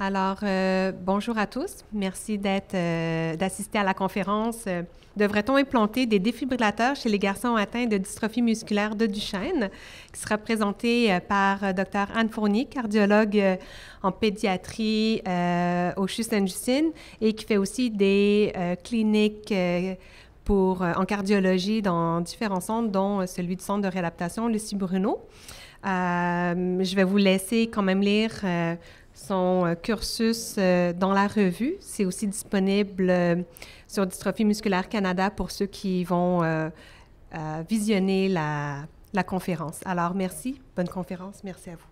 Alors, bonjour à tous. Merci d'assister à la conférence Devrait-on implanter des défibrillateurs chez les garçons atteints de dystrophie musculaire de Duchenne, qui sera présentée par Dr. Anne Fournier, cardiologue en pédiatrie au CHU Sainte-Justine et qui fait aussi des cliniques en cardiologie dans différents centres, dont celui du centre de réadaptation Lucie Bruno. Je vais vous laisser quand même lire son cursus dans la revue. C'est aussi disponible sur Dystrophie musculaire Canada pour ceux qui vont visionner la conférence. Alors, merci. Bonne conférence. Merci à vous.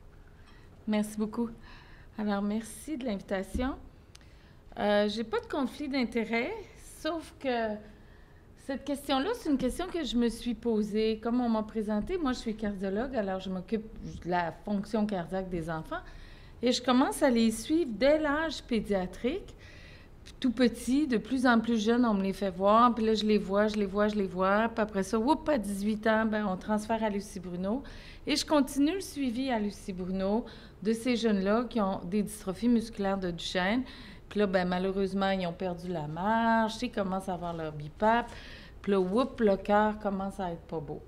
Merci beaucoup. Alors, merci de l'invitation. J'ai pas de conflit d'intérêt, sauf que cette question-là, c'est une question que je me suis posée. Comme on m'a présenté, moi, je suis cardiologue, alors je m'occupe de la fonction cardiaque des enfants. Et je commence à les suivre dès l'âge pédiatrique, tout petit, de plus en plus jeune, on me les fait voir, puis là, je les vois. Puis après ça, à 18 ans, ben, on transfère à Lucie Bruno. Et je continue le suivi à Lucie Bruno de ces jeunes-là qui ont des dystrophies musculaires de Duchenne. Puis là, ben, malheureusement, ils ont perdu la marche, ils commencent à avoir leur BiPAP. Puis là, le cœur commence à être pas beau.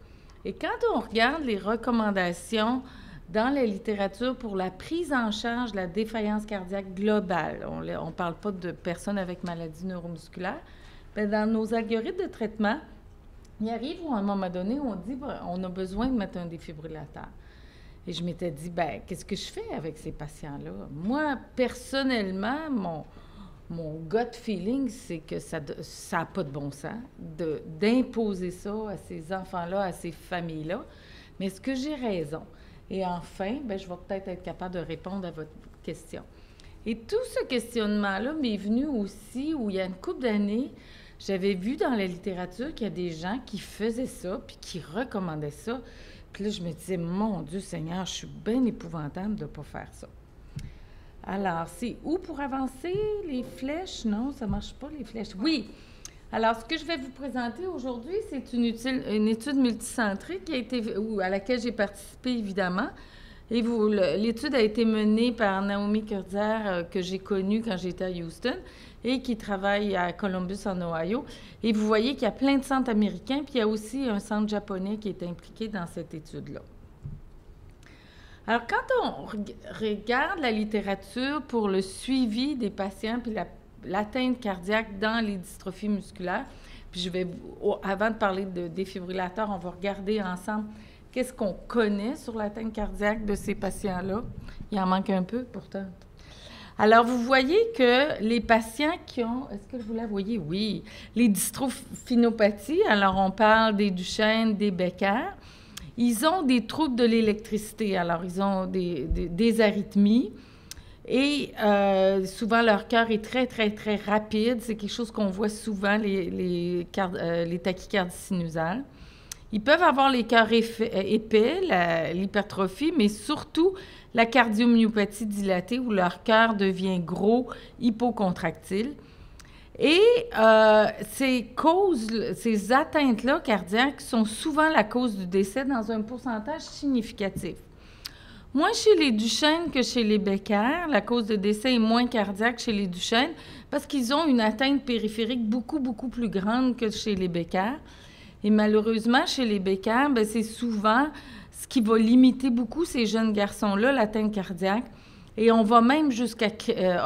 Et quand on regarde les recommandations dans la littérature pour la prise en charge de la défaillance cardiaque globale, on ne parle pas de personnes avec maladie neuromusculaire, bien, dans nos algorithmes de traitement, il arrive où à un moment donné, on dit on a besoin de mettre un défibrillateur. Et je m'étais dit, bien, qu'est-ce que je fais avec ces patients-là? Moi, personnellement, mon gut feeling, c'est que ça n'a pas de bon sens d'imposer ça à ces enfants-là, à ces familles-là. Mais est-ce que j'ai raison? Et enfin, bien, je vais peut-être être capable de répondre à votre question. Et tout ce questionnement-là m'est venu aussi où il y a une couple d'années, j'avais vu dans la littérature qu'il y a des gens qui faisaient ça puis qui recommandaient ça. Puis là, je me disais, mon Dieu Seigneur, je suis bien épouvantable de ne pas faire ça. Alors, c'est où pour avancer les flèches? Non, ça ne marche pas, les flèches. Oui! Alors, ce que je vais vous présenter aujourd'hui, c'est une étude multicentrée à laquelle j'ai participé, évidemment. Et l'étude a été menée par Naomi Kurzer, que j'ai connue quand j'étais à Houston, et qui travaille à Columbus, en Ohio. Et vous voyez qu'il y a plein de centres américains, puis il y a aussi un centre japonais qui est impliqué dans cette étude-là. Alors, quand on regarde la littérature pour le suivi des patients, puis l'atteinte cardiaque dans les dystrophies musculaires. Puis avant de parler de défibrillateur, on va regarder ensemble qu'est-ce qu'on connaît sur l'atteinte cardiaque de ces patients-là. Il en manque un peu, pourtant. Alors, vous voyez que les patients qui ont... Est-ce que vous la voyez? Oui. Les dystrophinopathies, alors on parle des Duchenne, des Becker. Ils ont des troubles de l'électricité. Alors, ils ont des arythmies. Et souvent, leur cœur est très, très, très rapide. C'est quelque chose qu'on voit souvent, les tachycardies sinusales. Ils peuvent avoir les cœurs épais, l'hypertrophie, mais surtout la cardiomyopathie dilatée, où leur cœur devient gros, hypocontractile. Et ces atteintes-là cardiaques sont souvent la cause du décès dans un pourcentage significatif. Moins chez les Duchenne que chez les Becker. La cause de décès est moins cardiaque chez les Duchenne parce qu'ils ont une atteinte périphérique beaucoup, beaucoup plus grande que chez les Becker. Et malheureusement, chez les Becker, bien, c'est souvent ce qui va limiter beaucoup ces jeunes garçons-là, l'atteinte cardiaque. Et on va même jusqu'à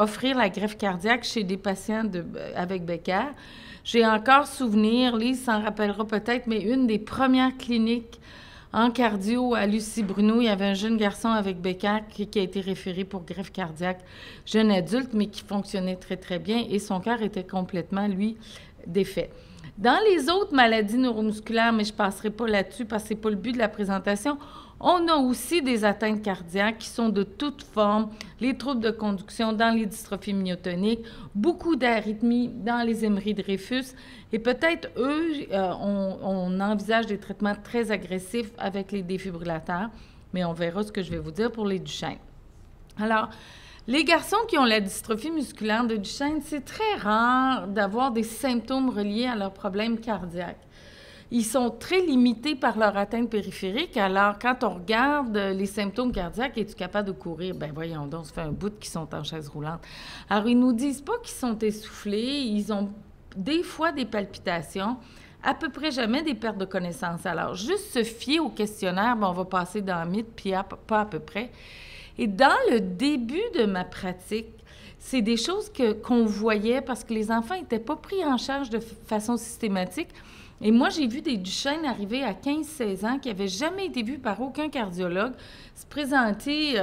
offrir la greffe cardiaque chez des patients avec Becker. J'ai encore souvenir, Lise s'en rappellera peut-être, mais une des premières cliniques en cardio, à Lucie Bruno, il y avait un jeune garçon avec Becker qui a été référé pour greffe cardiaque, jeune adulte, mais qui fonctionnait très, très bien, et son cœur était complètement, lui, défait. Dans les autres maladies neuromusculaires, mais je ne passerai pas là-dessus parce que ce n'est pas le but de la présentation, on a aussi des atteintes cardiaques qui sont de toutes formes, les troubles de conduction dans les dystrophies myotoniques, beaucoup d'arythmies dans les hémorragies de Dreyfus, et peut-être, eux, on envisage des traitements très agressifs avec les défibrillateurs, mais on verra ce que je vais vous dire pour les Duchenne. Alors, les garçons qui ont la dystrophie musculaire de Duchenne, c'est très rare d'avoir des symptômes reliés à leurs problèmes cardiaques. ils sont très limités par leur atteinte périphérique. Alors, quand on regarde les symptômes cardiaques, es-tu capable de courir? Ben voyons donc, ça fait un bout qu'ils sont en chaise roulante. Alors, ils nous disent pas qu'ils sont essoufflés, ils ont des fois des palpitations, à peu près jamais des pertes de connaissance. Alors, juste se fier au questionnaire, ben, on va passer dans le mythe, puis pas à peu près. Et dans le début de ma pratique, c'est des choses qu'on voyait parce que les enfants n'étaient pas pris en charge de façon systématique. Et moi, j'ai vu des Duchenne arriver à 15-16 ans qui n'avaient jamais été vus par aucun cardiologue, se présenter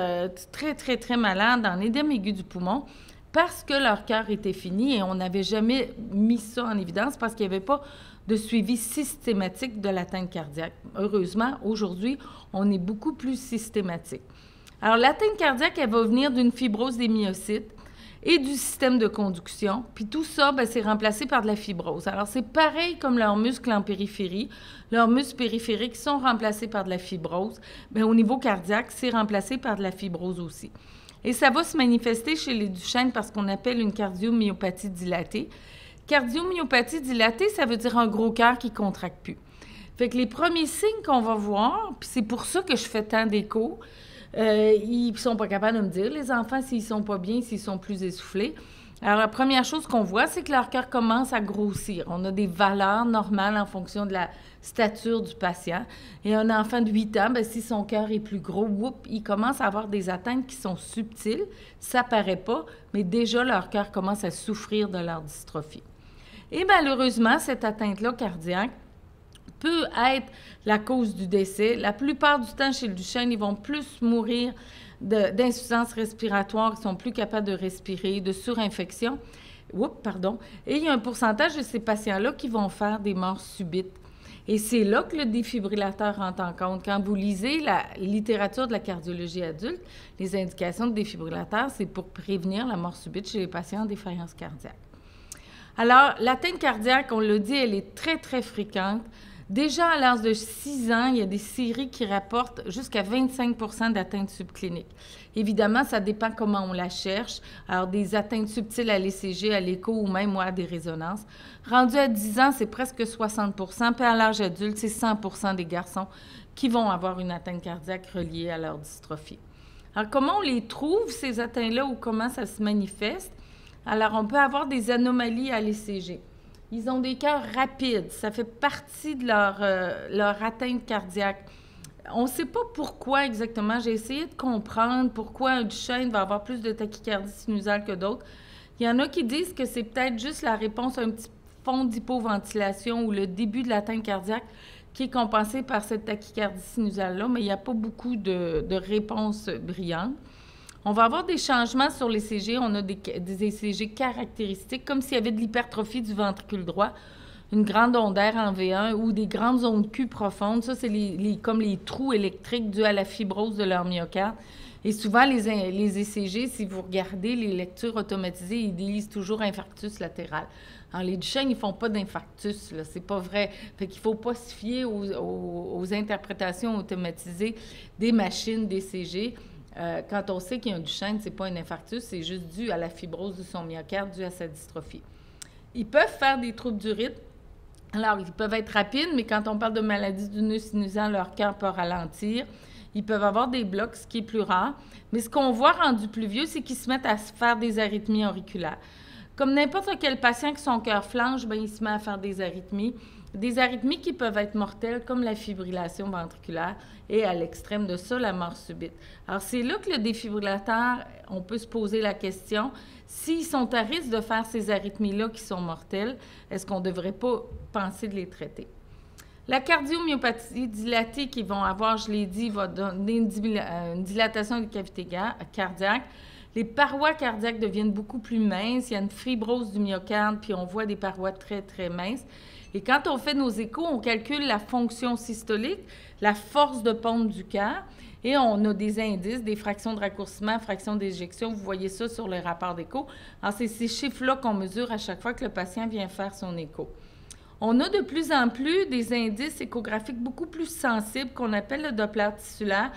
très, très, très malades en édème aigu du poumon parce que leur cœur était fini et on n'avait jamais mis ça en évidence parce qu'il n'y avait pas de suivi systématique de l'atteinte cardiaque. Heureusement, aujourd'hui, on est beaucoup plus systématique. Alors, l'atteinte cardiaque, elle va venir d'une fibrose des myocytes et du système de conduction. Puis tout ça, bien, c'est remplacé par de la fibrose. Alors, c'est pareil comme leurs muscles en périphérie. Leurs muscles périphériques sont remplacés par de la fibrose. Bien, au niveau cardiaque, c'est remplacé par de la fibrose aussi. Et ça va se manifester chez les Duchenne par ce qu'on appelle une cardiomyopathie dilatée. Cardiomyopathie dilatée, ça veut dire un gros cœur qui ne contracte plus. Fait que les premiers signes qu'on va voir, puis c'est pour ça que je fais tant d'échos, ils ne sont pas capables de me dire, les enfants, s'ils ne sont pas bien, s'ils sont plus essoufflés. Alors, la première chose qu'on voit, c'est que leur cœur commence à grossir. On a des valeurs normales en fonction de la stature du patient. Et un enfant de 8 ans, bien, si son cœur est plus gros, il commence à avoir des atteintes qui sont subtiles. Ça ne paraît pas, mais déjà, leur cœur commence à souffrir de leur dystrophie. Et malheureusement, cette atteinte-là cardiaque peut être la cause du décès. La plupart du temps, chez le Duchenne, ils vont plus mourir d'insuffisance respiratoire, ils sont plus capables de respirer, de surinfection. Et il y a un pourcentage de ces patients-là qui vont faire des morts subites. Et c'est là que le défibrillateur rentre en compte. Quand vous lisez la littérature de la cardiologie adulte, les indications de défibrillateur, c'est pour prévenir la mort subite chez les patients en défaillance cardiaque. Alors, l'atteinte cardiaque, on l'a dit, elle est très, très fréquente. Déjà, à l'âge de 6 ans, il y a des séries qui rapportent jusqu'à 25 % d'atteinte subclinique. Évidemment, ça dépend comment on la cherche. Alors, des atteintes subtiles à l'ECG, à l'écho ou même à des résonances. Rendu à 10 ans, c'est presque 60 %. Puis à l'âge adulte, c'est 100 % des garçons qui vont avoir une atteinte cardiaque reliée à leur dystrophie. Alors, comment on les trouve, ces atteintes-là, ou comment ça se manifeste? Alors, on peut avoir des anomalies à l'ECG. Ils ont des cœurs rapides. Ça fait partie de leur atteinte cardiaque. On ne sait pas pourquoi exactement. J'ai essayé de comprendre pourquoi un Duchenne va avoir plus de tachycardie sinusale que d'autres. Il y en a qui disent que c'est peut-être juste la réponse à un petit fond d'hypoventilation ou le début de l'atteinte cardiaque qui est compensé par cette tachycardie sinusale-là, mais il n'y a pas beaucoup de réponses brillantes. On va avoir des changements sur l'ECG. On a des ECG caractéristiques, comme s'il y avait de l'hypertrophie du ventricule droit, une grande onde d'air en V1 ou des grandes ondes Q profondes. Ça, c'est comme les trous électriques dus à la fibrose de leur myocarde. Et souvent, les ECG, si vous regardez les lectures automatisées, ils disent toujours infarctus latéral. Alors, les Duchenne, ils ne font pas d'infarctus, là, c'est pas vrai. Fait qu'il ne faut pas se fier aux interprétations automatisées des machines d'ECG. Quand on sait qu'il y a un Duchenne, ce n'est pas un infarctus, c'est juste dû à la fibrose de son myocarde, dû à sa dystrophie. Ils peuvent faire des troubles du rythme. Alors, ils peuvent être rapides, mais quand on parle de maladie du nœud sinusal, leur cœur peut ralentir. Ils peuvent avoir des blocs, ce qui est plus rare. Mais ce qu'on voit rendu plus vieux, c'est qu'ils se mettent à se faire des arythmies auriculaires. Comme n'importe quel patient que son cœur flanche, bien, il se met à faire des arythmies. Des arythmies qui peuvent être mortelles, comme la fibrillation ventriculaire, et à l'extrême de ça, la mort subite. Alors, c'est là que le défibrillateur, on peut se poser la question, s'ils sont à risque de faire ces arythmies-là qui sont mortelles, est-ce qu'on ne devrait pas penser de les traiter? La cardiomyopathie dilatée qu'ils vont avoir, je l'ai dit, va donner une dilatation des cavités cardiaques. Les parois cardiaques deviennent beaucoup plus minces. Il y a une fibrose du myocarde, puis on voit des parois très, très minces. Et quand on fait nos échos, on calcule la fonction systolique, la force de pompe du cœur, et on a des indices, des fractions de raccourcissement, fractions d'éjection. Vous voyez ça sur le rapport d'écho. Alors, c'est ces chiffres-là qu'on mesure à chaque fois que le patient vient faire son écho. On a de plus en plus des indices échographiques beaucoup plus sensibles qu'on appelle le Doppler tissulaire.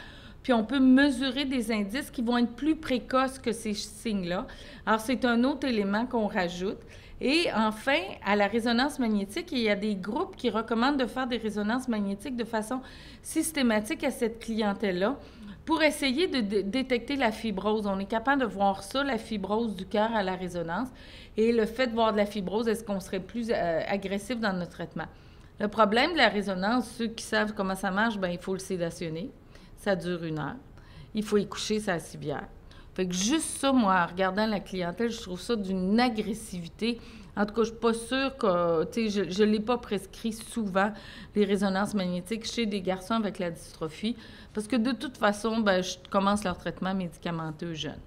puis on peut mesurer des indices qui vont être plus précoces que ces signes-là. Alors, c'est un autre élément qu'on rajoute. Et enfin, à la résonance magnétique, il y a des groupes qui recommandent de faire des résonances magnétiques de façon systématique à cette clientèle-là pour essayer de détecter la fibrose. On est capable de voir ça, la fibrose du cœur à la résonance. Et le fait de voir de la fibrose, est-ce qu'on serait plus agressif dans notre traitement? Le problème de la résonance, ceux qui savent comment ça marche, bien, il faut le sédationner. Ça dure 1 heure. Il faut y coucher sa civière. Fait que juste ça, moi, en regardant la clientèle, je trouve ça d'une agressivité. En tout cas, je ne suis pas sûre que, tu sais, je ne l'ai pas prescrit souvent, les résonances magnétiques chez des garçons avec la dystrophie, parce que de toute façon, ben, je commence leur traitement médicamenteux jeune.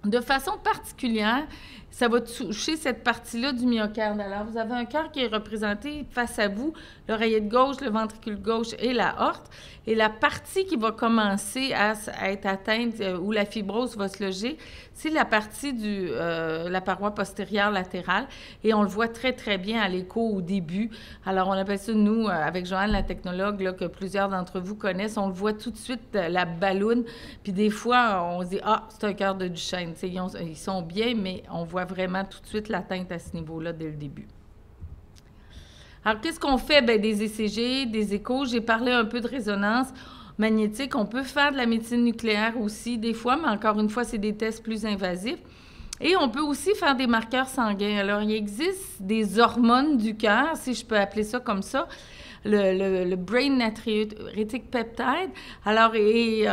De façon particulière, ça va toucher cette partie-là du myocarde. Alors, vous avez un cœur qui est représenté face à vous, l'oreillette gauche, le ventricule gauche et la aorte. Et la partie qui va commencer à être atteinte, où la fibrose va se loger, c'est la partie de la paroi postérieure latérale. Et on le voit très, très bien à l'écho au début. Alors, on appelle ça, nous, avec Joanne, la technologue, là, que plusieurs d'entre vous connaissent, on le voit tout de suite, la balloune. Puis des fois, on se dit « Ah, c'est un cœur de Duchenne ». Ils sont bien, mais on voit vraiment tout de suite l'atteinte à ce niveau-là dès le début. Alors, qu'est-ce qu'on fait? Bien, des ECG, des échos. J'ai parlé un peu de résonance magnétique. On peut faire de la médecine nucléaire aussi, des fois, mais encore une fois, c'est des tests plus invasifs. Et on peut aussi faire des marqueurs sanguins. Alors, il existe des hormones du cœur, si je peux appeler ça comme ça, le brain natriuretic peptide, alors, est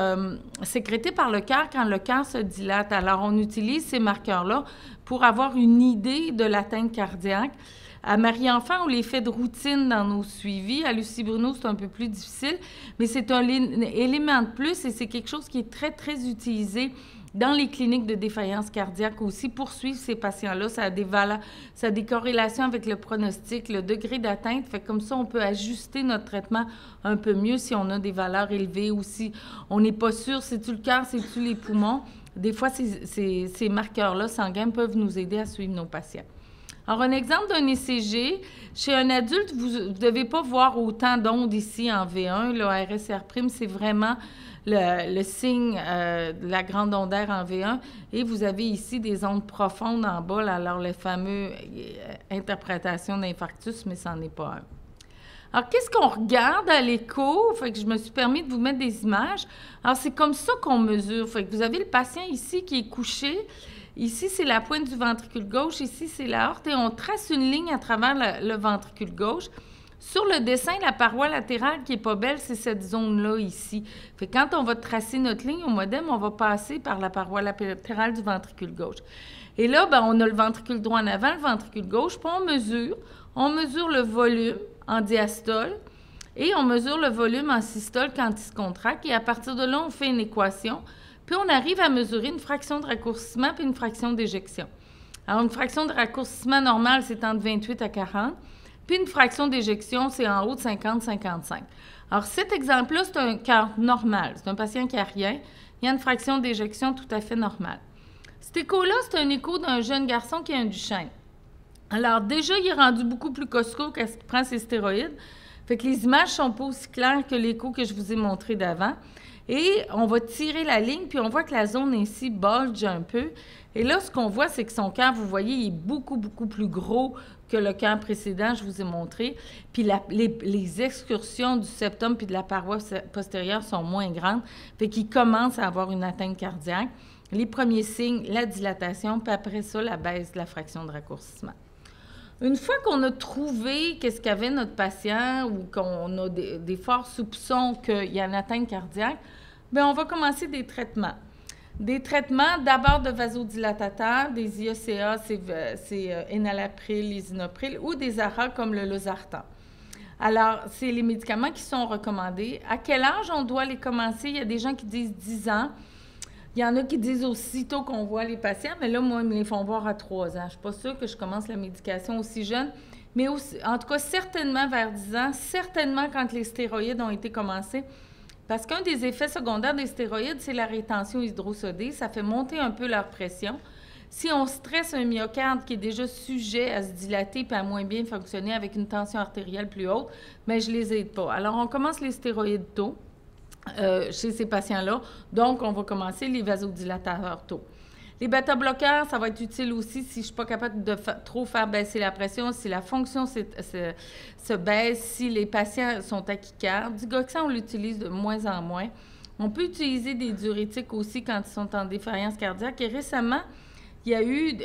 sécrété par le cœur quand le cœur se dilate. Alors, on utilise ces marqueurs-là pour avoir une idée de l'atteinte cardiaque. À Marie-Enfant, on les fait de routine dans nos suivis. À Lucie Bruno, c'est un peu plus difficile, mais c'est un élément de plus et c'est quelque chose qui est très, très utilisé dans les cliniques de défaillance cardiaque aussi pour suivre ces patients-là. Ça a des corrélations avec le pronostic, le degré d'atteinte. Fait comme ça, on peut ajuster notre traitement un peu mieux si on a des valeurs élevées ou si on n'est pas sûr, c'est-tu le cœur, c'est-tu les poumons. Des fois, ces marqueurs-là sanguins peuvent nous aider à suivre nos patients. Alors, un exemple d'un ECG, chez un adulte, vous ne devez pas voir autant d'ondes ici en V1. Le RSR', c'est vraiment le signe de la grande ondaire en V1. Et vous avez ici des ondes profondes en bas, alors les fameuses interprétations d'infarctus, mais ça n'en est pas un. Alors, qu'est-ce qu'on regarde à l'écho? Fait que je me suis permis de vous mettre des images. Alors, c'est comme ça qu'on mesure. Fait que vous avez le patient ici qui est couché. Ici, c'est la pointe du ventricule gauche. Ici, c'est l'aorte. Et on trace une ligne à travers le ventricule gauche. Sur le dessin, la paroi latérale qui n'est pas belle, c'est cette zone-là ici. Fait que quand on va tracer notre ligne au modem, on va passer par la paroi latérale du ventricule gauche. Et là, ben, on a le ventricule droit en avant, le ventricule gauche, puis on mesure le volume en diastole et on mesure le volume en systole quand il se contracte. Et à partir de là, on fait une équation. Puis on arrive à mesurer une fraction de raccourcissement puis une fraction d'éjection. Alors, une fraction de raccourcissement normale, c'est entre 28 à 40. Puis une fraction d'éjection, c'est en haut de 50-55. Alors, cet exemple-là, c'est un cœur normal. C'est un patient qui n'a rien. Il y a une fraction d'éjection tout à fait normale. Cet écho-là, c'est un écho d'un jeune garçon qui a un Duchenne. Alors, déjà, il est rendu beaucoup plus costaud quand il prend ses stéroïdes. Fait que les images ne sont pas aussi claires que l'écho que je vous ai montré d'avant. Et on va tirer la ligne, puis on voit que la zone ici bulge un peu. Et là, ce qu'on voit, c'est que son cœur, vous voyez, il est beaucoup, beaucoup plus gros que le cœur précédent, je vous ai montré. Puis les excursions du septum puis de la paroi postérieure sont moins grandes. Fait qu'il commence à avoir une atteinte cardiaque. Les premiers signes, la dilatation, puis après ça, la baisse de la fraction de raccourcissement. Une fois qu'on a trouvé qu'est-ce qu'avait notre patient ou qu'on a des forts soupçons qu'il y a une atteinte cardiaque, bien, on va commencer des traitements. Des traitements d'abord de vasodilatateurs, des IECA, c'est enalapril, lisinopril, ou des ARA comme le losartan. Alors, c'est les médicaments qui sont recommandés. À quel âge on doit les commencer? Il y a des gens qui disent 10 ans. Il y en a qui disent aussitôt qu'on voit les patients, mais là, moi, ils me les font voir à 3 ans. Je ne suis pas sûre que je commence la médication aussi jeune, mais aussi, en tout cas, certainement vers 10 ans, certainement quand les stéroïdes ont été commencés, parce qu'un des effets secondaires des stéroïdes, c'est la rétention hydrosodée. Ça fait monter un peu leur pression. Si on stresse un myocarde qui est déjà sujet à se dilater et à moins bien fonctionner avec une tension artérielle plus haute, bien, je ne les aide pas. Alors, on commence les stéroïdes tôt. chez ces patients-là. Donc, on va commencer les vasodilatateurs tôt. Les bêta-bloqueurs, ça va être utile aussi si je ne suis pas capable de trop faire baisser la pression, si la fonction se baisse, si les patients sont tachycardes. Digoxin, on l'utilise de moins en moins. On peut utiliser des diurétiques aussi quand ils sont en défaillance cardiaque. Et récemment, il y a eu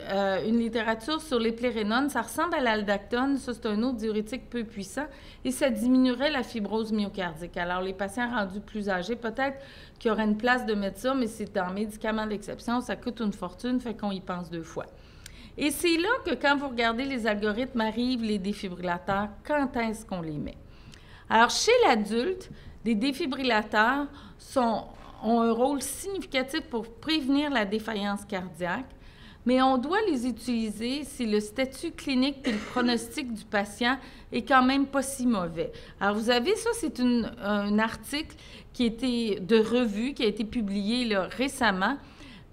une littérature sur l'éplérénone. Ça ressemble à l'aldactone. Ça, c'est un autre diurétique peu puissant. Et ça diminuerait la fibrose myocardique. Alors, les patients rendus plus âgés, peut-être qu'il y aurait une place de mettre ça, mais c'est un médicament d'exception. Ça coûte une fortune, fait qu'on y pense 2 fois. Et c'est là que, quand vous regardez les algorithmes, arrivent les défibrillateurs. Quand est-ce qu'on les met? Alors, chez l'adulte, les défibrillateurs ont un rôle significatif pour prévenir la défaillance cardiaque, mais on doit les utiliser si le statut clinique et le pronostic du patient est quand même pas si mauvais. Alors, vous avez ça, c'est un article qui était de revue, qui a été publié là, récemment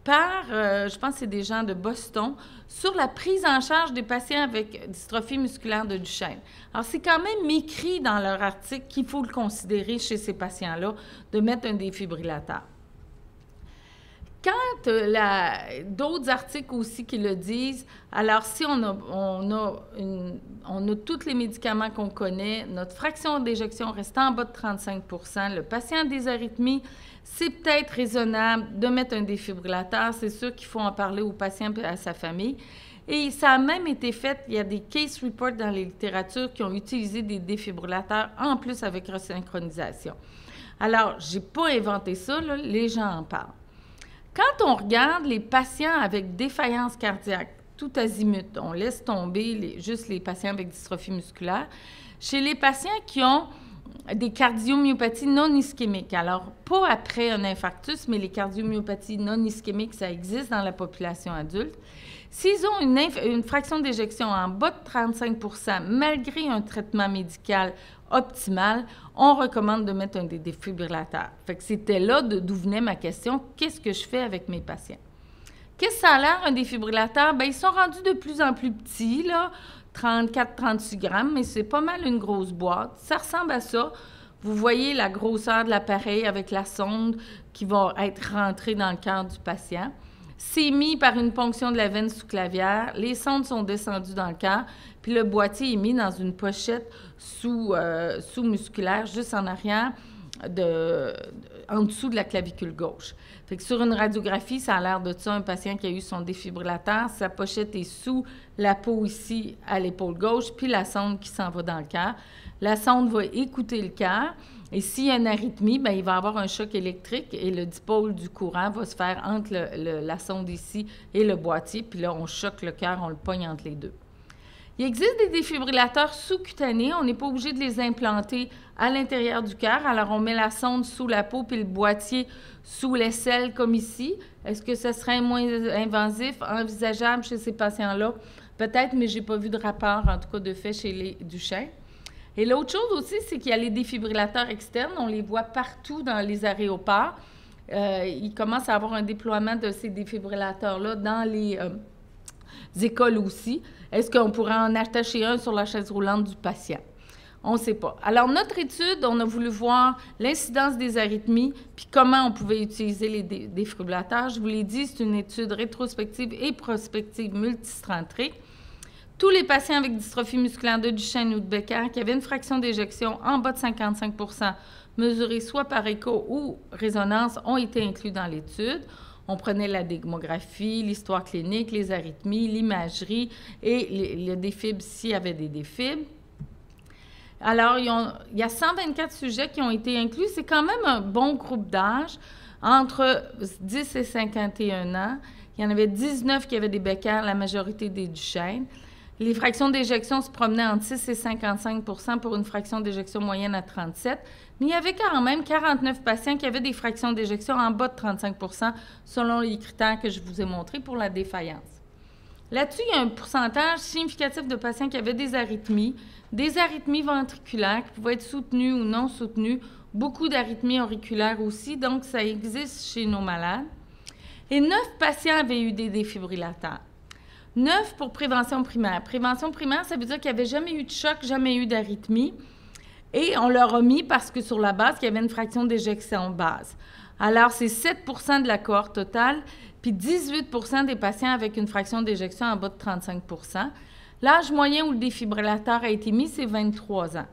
par, je pense que c'est des gens de Boston, sur la prise en charge des patients avec dystrophie musculaire de Duchenne. Alors, c'est quand même écrit dans leur article qu'il faut le considérer chez ces patients-là, de mettre un défibrillateur. Quand d'autres articles aussi qui le disent, alors si on a tous les médicaments qu'on connaît, notre fraction d'éjection reste en bas de 35 %, le patient a des arythmies, c'est peut-être raisonnable de mettre un défibrillateur. C'est sûr qu'il faut en parler au patient et à sa famille. Et ça a même été fait, il y a des case reports dans les littératures qui ont utilisé des défibrillateurs en plus avec resynchronisation. Alors, je n'ai pas inventé ça, là, les gens en parlent. Quand on regarde les patients avec défaillance cardiaque, tout azimut, on laisse tomber juste les patients avec dystrophie musculaire, chez les patients qui ont des cardiomyopathies non ischémiques, alors pas après un infarctus, mais les cardiomyopathies non ischémiques, ça existe dans la population adulte, s'ils ont une fraction d'éjection en bas de 35 % malgré un traitement médical optimal, on recommande de mettre un défibrillateur. Fait que c'était là d'où venait ma question, qu'est-ce que je fais avec mes patients? Qu'est-ce que ça a l'air, un défibrillateur? Bien, ils sont rendus de plus en plus petits, là, 34-36 grammes, mais c'est pas mal une grosse boîte. Ça ressemble à ça. Vous voyez la grosseur de l'appareil avec la sonde qui va être rentrée dans le cœur du patient. C'est mis par une ponction de la veine sous-clavière. Les sondes sont descendues dans le cœur, puis le boîtier est mis dans une pochette sous-musculaire, juste en arrière, en dessous de la clavicule gauche. Fait que sur une radiographie, ça a l'air de ça, un patient qui a eu son défibrillateur. Sa pochette est sous la peau ici, à l'épaule gauche, puis la sonde qui s'en va dans le cœur. La sonde va écouter le cœur. Et s'il y a une arythmie, bien, il va y avoir un choc électrique et le dipôle du courant va se faire entre la sonde ici et le boîtier. Puis là, on choque le cœur, on le pogne entre les deux. Il existe des défibrillateurs sous-cutanés. On n'est pas obligé de les implanter à l'intérieur du cœur. Alors, on met la sonde sous la peau puis le boîtier sous l'aisselle, comme ici. Est-ce que ce serait moins invasif, envisageable chez ces patients-là? Peut-être, mais je n'ai pas vu de rapport, en tout cas de fait, chez les Duchenne. Et l'autre chose aussi, c'est qu'il y a les défibrillateurs externes. On les voit partout dans les aéroports. Il commence à avoir un déploiement de ces défibrillateurs-là dans les écoles aussi. Est-ce qu'on pourrait en attacher un sur la chaise roulante du patient? On ne sait pas. Alors, notre étude, on a voulu voir l'incidence des arythmies puis comment on pouvait utiliser les défibrillateurs. Je vous l'ai dit, c'est une étude rétrospective et prospective multicentrée. Tous les patients avec dystrophie musculaire de Duchenne ou de Becker qui avaient une fraction d'éjection en bas de 55 % mesurée soit par écho ou résonance ont été inclus dans l'étude. On prenait la démographie, l'histoire clinique, les arythmies, l'imagerie et le défib s'il y avait des défibs. Alors, il y a 124 sujets qui ont été inclus. C'est quand même un bon groupe d'âge, entre 10 et 51 ans. Il y en avait 19 qui avaient des Becker, la majorité des Duchenne. Les fractions d'éjection se promenaient entre 6 et 55 % pour une fraction d'éjection moyenne à 37 %. Mais il y avait quand même 49 patients qui avaient des fractions d'éjection en bas de 35 % selon les critères que je vous ai montrés pour la défaillance. Là-dessus, il y a un pourcentage significatif de patients qui avaient des arythmies ventriculaires qui pouvaient être soutenues ou non soutenues, beaucoup d'arythmies auriculaires aussi, donc ça existe chez nos malades. Et 9 patients avaient eu des défibrillateurs. 9 pour prévention primaire. Prévention primaire, ça veut dire qu'il n'y avait jamais eu de choc, jamais eu d'arythmie. Et on leur a mis parce que sur la base, il y avait une fraction d'éjection basse. Alors, c'est 7 % de la cohorte totale, puis 18 % des patients avec une fraction d'éjection en bas de 35 %. L'âge moyen où le défibrillateur a été mis, c'est 23 ans.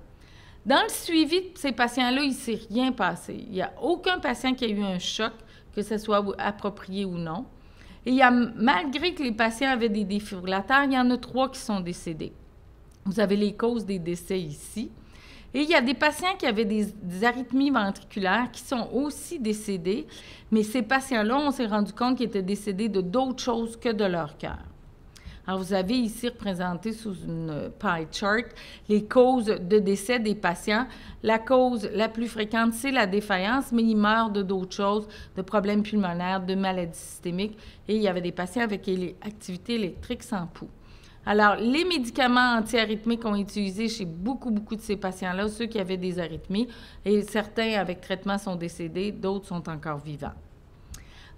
Dans le suivi de ces patients-là, il ne s'est rien passé. Il n'y a aucun patient qui a eu un choc, que ce soit approprié ou non. Et il y a, malgré que les patients avaient des défibrillateurs, il y en a 3 qui sont décédés. Vous avez les causes des décès ici. Et il y a des patients qui avaient des arythmies ventriculaires qui sont aussi décédés, mais ces patients-là, on s'est rendu compte qu'ils étaient décédés de d'autres choses que de leur cœur. Alors, vous avez ici représenté sous une pie chart les causes de décès des patients. La cause la plus fréquente, c'est la défaillance, mais ils meurent de d'autres choses, de problèmes pulmonaires, de maladies systémiques. Et il y avait des patients avec activité électrique sans pouls. Alors, les médicaments antiarythmiques ont été utilisés chez beaucoup de ces patients-là, ceux qui avaient des arythmies, et certains avec traitement sont décédés, d'autres sont encore vivants.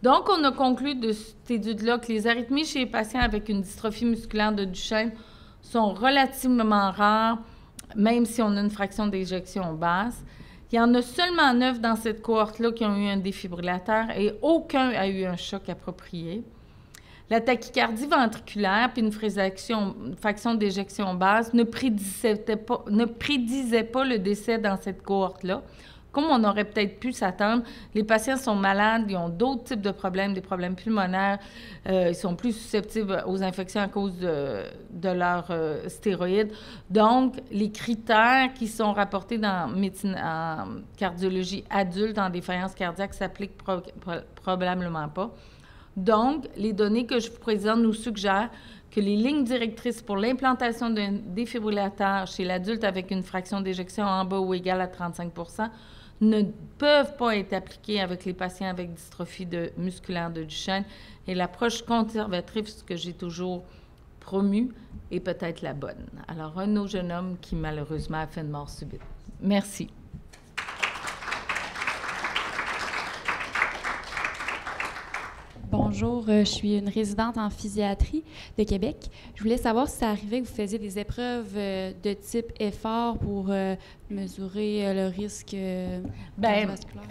Donc, on a conclu de cette étude-là que les arythmies chez les patients avec une dystrophie musculaire de Duchenne sont relativement rares, même si on a une fraction d'éjection basse. Il y en a seulement 9 dans cette cohorte-là qui ont eu un défibrillateur et aucun a eu un choc approprié. La tachycardie ventriculaire puis une fraction d'éjection basse ne prédisait pas le décès dans cette cohorte-là. Comme on aurait peut-être pu s'attendre, les patients sont malades, ils ont d'autres types de problèmes, des problèmes pulmonaires, ils sont plus susceptibles aux infections à cause de leurs stéroïdes. Donc, les critères qui sont rapportés en cardiologie adulte en défaillance cardiaque ne s'appliquent probablement pas. Donc, les données que je vous présente nous suggèrent que les lignes directrices pour l'implantation d'un défibrillateur chez l'adulte avec une fraction d'éjection en bas ou égale à 35 % ne peuvent pas être appliquées avec les patients avec dystrophie musculaire de Duchenne. Et l'approche conservatrice que j'ai toujours promue est peut-être la bonne. Alors, un de nos jeunes hommes qui, malheureusement, a fait une mort subite. Merci. Bonjour, je suis une résidente en physiatrie de Québec. Je voulais savoir si ça arrivait que vous faisiez des épreuves de type effort pour mesurer le risque cardiovasculaire.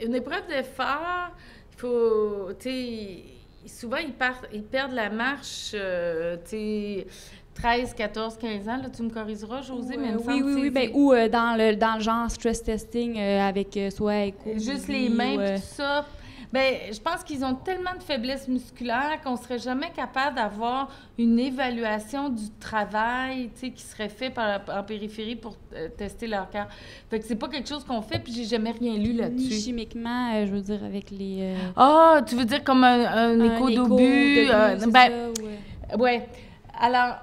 Une épreuve d'effort, il faut, souvent ils perdent la marche, 13, 14, 15 ans, là, tu me corrigeras, Josée, mais oui, ben, ou dans le genre stress testing avec soit écho. Juste les mains, puis tout ça. Bien, je pense qu'ils ont tellement de faiblesses musculaires qu'on ne serait jamais capable d'avoir une évaluation du travail, qui serait fait en périphérie pour tester leur cœur. Fait que c'est pas quelque chose qu'on fait, puis j'ai jamais rien lu là-dessus. Ni chimiquement, je veux dire, avec les... tu veux dire comme un écho d'obus? Oui. Alors,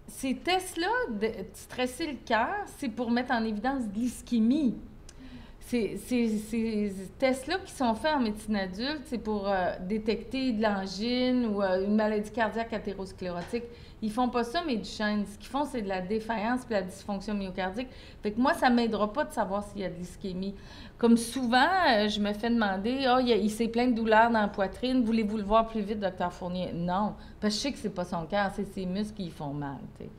ces tests-là, de stresser le cœur, c'est pour mettre en évidence l'ischémie. Ces tests-là qui sont faits en médecine adulte, c'est pour détecter de l'angine ou une maladie cardiaque athérosclérotique. Ils font pas ça, mais Duchenne. Ce qu'ils font, c'est de la défaillance puis la dysfonction myocardique. Fait que moi, ça m'aidera pas de savoir s'il y a de l'ischémie. Comme souvent, je me fais demander, il s'est plein de douleurs dans la poitrine, voulez-vous le voir plus vite, docteur Fournier? Non, parce que je sais que c'est pas son cœur, c'est ses muscles qui font mal, t'sais.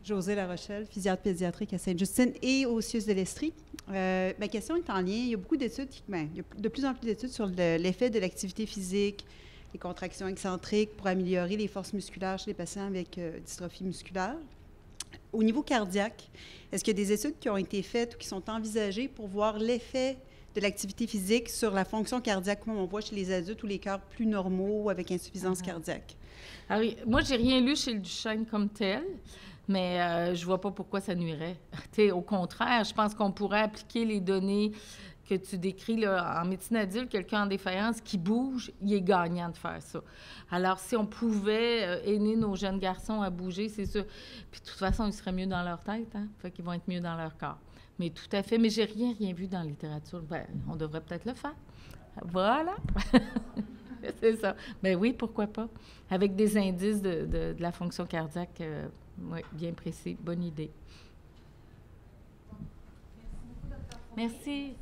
Josée Larochelle, physiatre pédiatrique à Sainte-Justine et au CIUS de l'Estrie. Ma question est en lien. Il y a beaucoup d'études, il y a de plus en plus d'études sur l'effet de l'activité physique, les contractions excentriques pour améliorer les forces musculaires chez les patients avec dystrophie musculaire. Au niveau cardiaque, est-ce qu'il y a des études qui ont été faites ou qui sont envisagées pour voir l'effet de l'activité physique sur la fonction cardiaque, comme on voit chez les adultes ou les cœurs plus normaux ou avec insuffisance cardiaque? Ah oui, moi, j'ai rien lu chez le Duchenne comme tel. Mais je vois pas pourquoi ça nuirait. Au contraire, je pense qu'on pourrait appliquer les données que tu décris là, en médecine adulte. Quelqu'un en défaillance qui bouge, il est gagnant de faire ça. Alors, si on pouvait aider nos jeunes garçons à bouger, c'est sûr. Puis, de toute façon, ils seraient mieux dans leur tête, hein? Fait qu'ils vont être mieux dans leur corps. Mais tout à fait. Mais j'ai rien vu dans la littérature. Ben, on devrait peut-être le faire. Voilà. C'est ça. Ben oui, pourquoi pas. Avec des indices de la fonction cardiaque, oui, bien précis. Bonne idée. Merci.